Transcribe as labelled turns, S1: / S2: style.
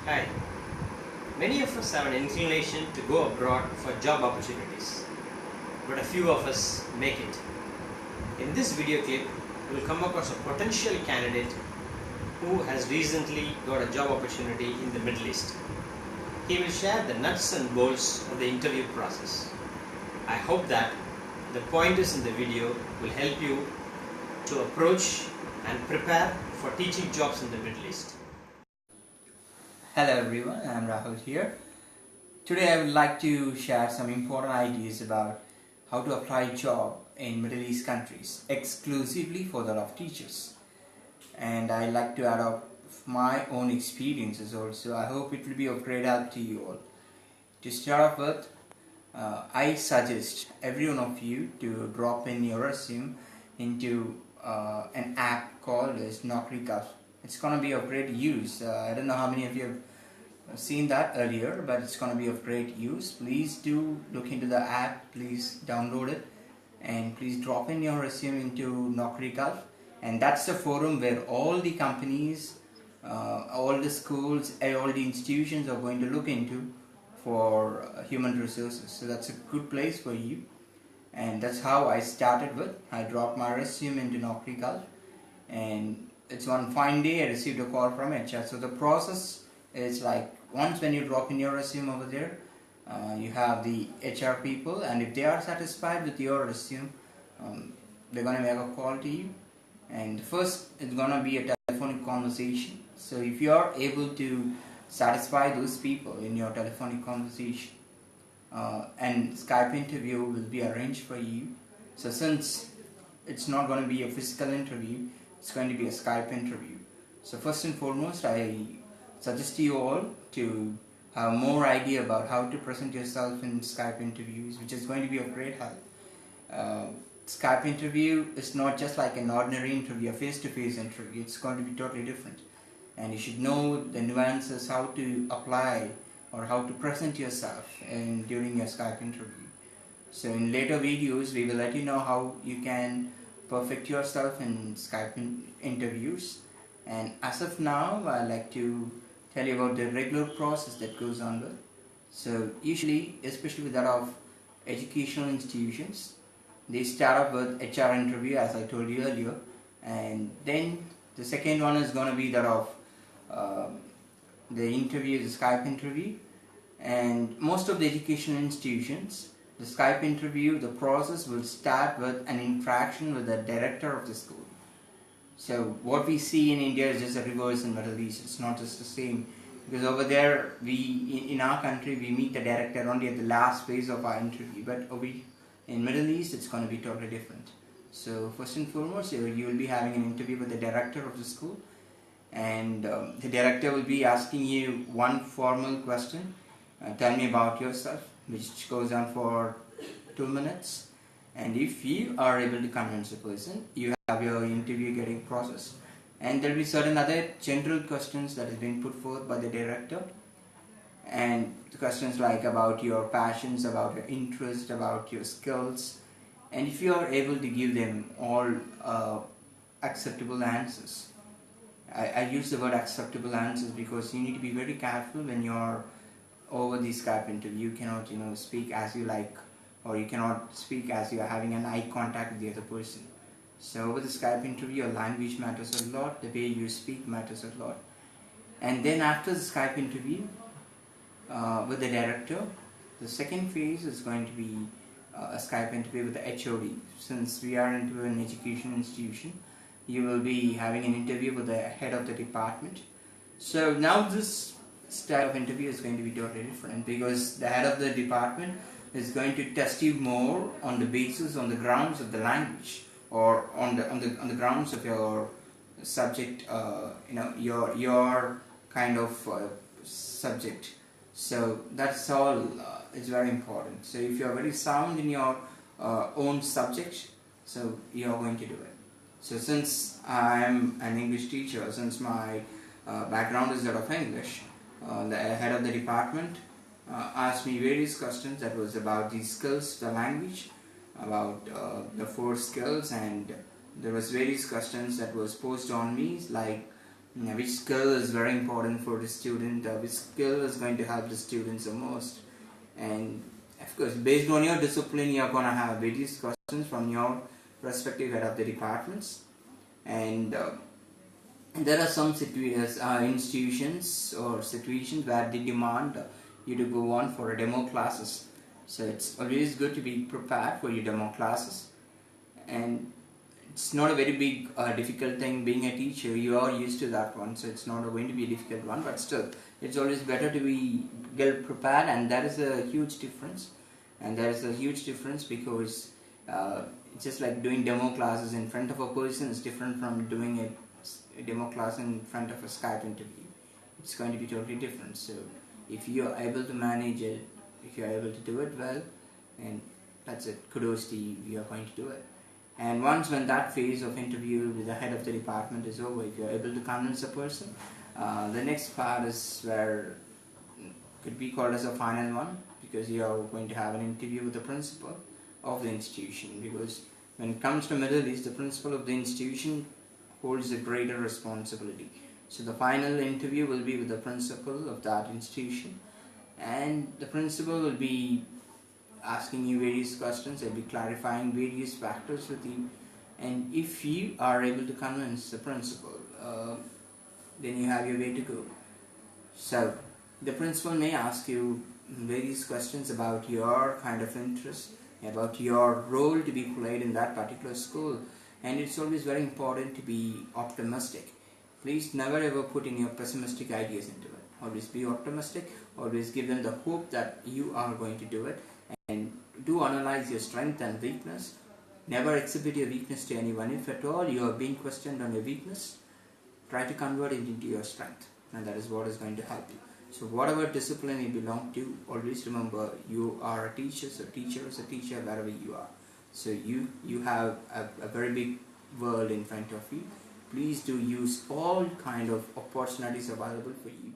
S1: Hi. Many of us have an inclination to go abroad for job opportunities, but a few of us make it. In this video clip, we will come across a potential candidate who has recently got a job opportunity in the Middle East. He will share the nuts and bolts of the interview process. I hope that the pointers in the video will help you to approach and prepare for teaching jobs in the Middle East.
S2: Hello everyone, I am Rahul here. Today I would like to share some important ideas about how to apply a job in Middle East countries exclusively for the of teachers. And I like to add up my own experiences also. I hope it will be of great help to you all. To start off with, I suggest every one of you to drop in your resume into an app called as Naukri Gulf. It's going to be of great use. I don't know how many of you have seen that earlier, but it's going to be of great use. Please do look into the app, please download it, and please drop in your resume into Naukri Gulf. And that's the forum where all the companies, all the schools, and all the institutions are going to look into for human resources. So that's a good place for you. And that's how I started with. I dropped my resume into Naukri Gulf, and it's one fine day I received a call from HR. So the process is like, once when you drop in your resume over there, you have the HR people, and if they are satisfied with your resume, they're going to make a call to you. And first it's going to be a telephonic conversation. So if you are able to satisfy those people in your telephonic conversation, and Skype interview will be arranged for you. So since it's not going to be a physical interview, it's going to be a Skype interview. So first and foremost, I suggest you all to have more idea about how to present yourself in Skype interviews, which is going to be of great help. Skype interview is not just like an ordinary interview, a face-to-face interview. It's going to be totally different. And you should know the nuances, how to apply or how to present yourself during your Skype interview. So in later videos, we will let you know how you can perfect yourself in Skype interviews. And as of now, I like to tell you about the regular process that goes on with. So usually, especially with that of educational institutions, they start off with HR interview, as I told you earlier, and then the second one is going to be that of the interview, the Skype interview. And most of the educational institutions, the Skype interview, the process will start with an interaction with the director of the school. So what we see in India is just a reverse in Middle East. It's not just the same, because over there, in our country, we meet the director only at the last phase of our interview. But in Middle East, it's going to be totally different. So first and foremost, you will be having an interview with the director of the school, and the director will be asking you one formal question. Tell me about yourself, which goes on for 2 minutes. And if you are able to convince a person, you have your interview getting processed. And there will be certain other general questions that have been put forth by the director. And the questions like about your passions, about your interests, about your skills. And if you are able to give them all acceptable answers. I use the word acceptable answers because you need to be very careful when you're over the Skype interview. You cannot, speak as you like, or you cannot speak as you are having an eye contact with the other person. So over the Skype interview, your language matters a lot, the way you speak matters a lot. And then after the Skype interview with the director, the second phase is going to be a Skype interview with the HOD. Since we are into an education institution, you will be having an interview with the head of the department. So now this style of interview is going to be totally different, because the head of the department is going to test you more on the basis, on the grounds of the language, or on the grounds of your subject, your kind of subject. So that's all is very important. So if you are very sound in your own subject, so you are going to do it. So since I am an English teacher, since my background is that of English, the head of the department asked me various questions that was about the skills, the language, about the 4 skills, and there was various questions that was posed on me, like which skill is very important for the student, which skill is going to help the students the most. And of course, based on your discipline, you're going to have various questions from your respective head of the departments. And there are some institutions or situations where they demand you to go on for a demo classes. So it's always good to be prepared for your demo classes. And it's not a very big difficult thing being a teacher. You are used to that one, so it's not going to be a difficult one, but still it's always better to be well prepared, and that is a huge difference. And there is a huge difference because it's just like doing demo classes in front of a person is different from doing a demo class in front of a Skype interview. It's going to be totally different. So if you are able to manage it, if you are able to do it well, and that's it, kudos to you, you are going to do it. And once when that phase of interview with the head of the department is over, if you're able to convince a person, the next part is where could be called as a final one, because you are going to have an interview with the principal of the institution. Because when it comes to Middle East, the principal of the institution holds a greater responsibility. So the final interview will be with the principal of that institution, and the principal will be asking you various questions. They'll be clarifying various factors with you, and if you are able to convince the principal, then you have your way to go. So the principal may ask you various questions about your kind of interest, about your role to be played in that particular school, and it's always very important to be optimistic. Please never ever put in your pessimistic ideas into it. Always be optimistic, always give them the hope that you are going to do it, and do analyze your strength and weakness. Never exhibit your weakness to anyone. If at all you are being questioned on your weakness, try to convert it into your strength, and that is what is going to help you. So whatever discipline you belong to, always remember you are a teacher, so teacher is a teacher wherever you are. So you have a very big world in front of you. Please do use all kind of opportunities available for you.